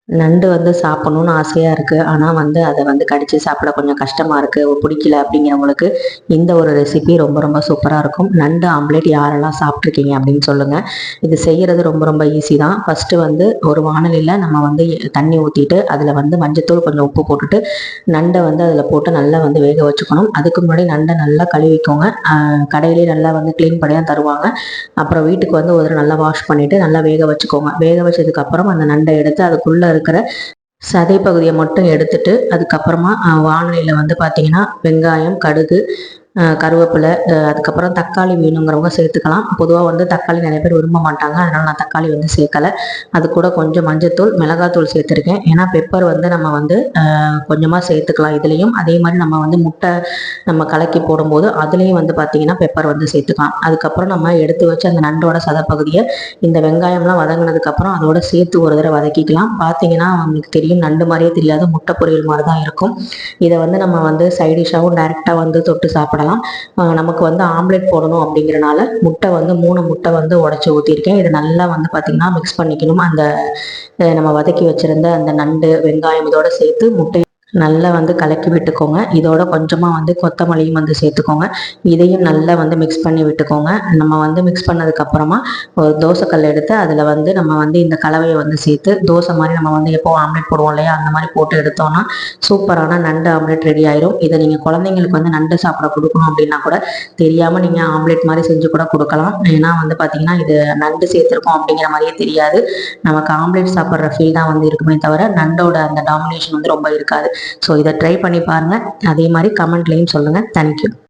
நண்டு வந்து சாப்பிடணும்னு ஆசையாக இருக்குது. ஆனால் வந்து அதை வந்து கடித்து சாப்பிட கொஞ்சம் கஷ்டமாக இருக்குது, பிடிக்கல அப்படிங்கிறவங்களுக்கு இந்த ஒரு ரெசிபி ரொம்ப ரொம்ப சூப்பராக இருக்கும். நண்டு ஆம்லேட் யாரெல்லாம் சாப்பிட்ருக்கீங்க அப்படின்னு சொல்லுங்கள். இது செய்கிறது ரொம்ப ரொம்ப ஈஸி தான். ஃபஸ்ட்டு வந்து ஒரு வாணலியில் நம்ம வந்து தண்ணி ஊற்றிட்டு அதில் வந்து மஞ்சத்தூள் கொஞ்சம் உப்பு போட்டுட்டு நண்டை வந்து அதில் போட்டு நல்லா வந்து வேக வச்சுக்கணும். அதுக்கு முன்னாடி நண்டை நல்லா கழுவிக்கோங்க. கடையிலே நல்லா வந்து க்ளீன் பண்ணி தான் தருவாங்க. அப்புறம் வீட்டுக்கு வந்து ஒரு நல்லா வாஷ் பண்ணிவிட்டு நல்லா வேக வச்சுக்கோங்க. வேக வச்சதுக்கப்புறம் அந்த நண்டை எடுத்து அதுக்குள்ளே இருக்கிற சதை பகுதியை மட்டும் எடுத்துட்டு அதுக்கப்புறமா வானலியில் வந்து பார்த்தீங்கன்னா வெங்காயம், கடுகு, கருவேப்பிலை, அதுக்கப்புறம் தக்காளி வேணுங்கிறவங்க சேர்த்துக்கலாம். பொதுவாக வந்து தக்காளி நிறைய பேர் விரும்ப மாட்டாங்க, அதனால் நான் தக்காளி வந்து சேர்க்கலை. அது கூட கொஞ்சம் மஞ்சத்தூள், மிளகாத்தூள் சேர்த்துருக்கேன். ஏன்னா பெப்பர் வந்து நம்ம வந்து கொஞ்சமாக சேர்த்துக்கலாம் இதுலேயும். அதே மாதிரி நம்ம வந்து முட்டை நம்ம கலக்கி போடும்போது அதுலேயும் வந்து பார்த்திங்கன்னா பெப்பர் வந்து சேர்த்துக்கலாம். அதுக்கப்புறம் நம்ம எடுத்து வச்சு அந்த நண்டோட சதப்பகுதியை இந்த வெங்காயம்லாம் வதங்கினதுக்கப்புறம் அதோட சேர்த்து ஒரு தடவை வதக்கிக்கலாம். பார்த்தீங்கன்னா அவங்களுக்கு தெரியும், நண்டு மாதிரியே தெரியாது, முட்டை பொரியல் மாதிரி தான் இருக்கும். இதை வந்து நம்ம வந்து சைடிஷாகவும் டைரெக்டாக வந்து தொட்டு சாப்பிடலாம். நமக்கு வந்து ஆம்லெட் போடணும் அப்படிங்கிறனால முட்டை வந்து 3 முட்டை வந்து உடச்சி ஊற்றிருக்கேன். இதை நல்லா வந்து பார்த்திங்கன்னா மிக்ஸ் பண்ணிக்கணும். அந்த நம்ம வதக்கி வச்சுருந்த அந்த நண்டு, வெங்காயம் இதோட சேர்த்து முட்டை நல்லா வந்து கலக்கி விட்டுக்கோங்க. இதோட கொஞ்சமாக வந்து கொத்தமல்லியும் வந்து சேர்த்துக்கோங்க. இதையும் நல்லா வந்து மிக்ஸ் பண்ணி விட்டுக்கோங்க. நம்ம வந்து மிக்ஸ் பண்ணதுக்கப்புறமா ஒரு தோசைக்கல் எடுத்து அதில் வந்து நம்ம வந்து இந்த கலவையை வந்து சேர்த்து தோசை மாதிரி நம்ம வந்து எப்போ ஆம்லெட் போடுவோம் இல்லையா, அந்த மாதிரி போட்டு எடுத்தோம்னா சூப்பரான நண்டு ஆம்லெட் ரெடி ஆயிரும். இதை நீங்கள் குழந்தைங்களுக்கு வந்து நண்டு சாப்பிட கொடுக்கணும் அப்படின்னா கூட தெரியாமல் நீங்கள் ஆம்லெட் மாதிரி செஞ்சு கூட கொடுக்கலாம். ஏன்னா வந்து பார்த்தீங்கன்னா இது நண்டு சேர்த்துருக்கோம் அப்படிங்கிற மாதிரியே தெரியாது. நமக்கு ஆம்லெட் சாப்பிட்ற ஃபீல் தான் வந்து இருக்குமே தவிர நண்டோட அந்த டாமினேஷன் வந்து ரொம்ப இருக்காது. ஸோ இதை ட்ரை பண்ணி பாருங்கள். அதே மாதிரி கமெண்ட்லேயும் சொல்லுங்கள். தேங்க்யூ.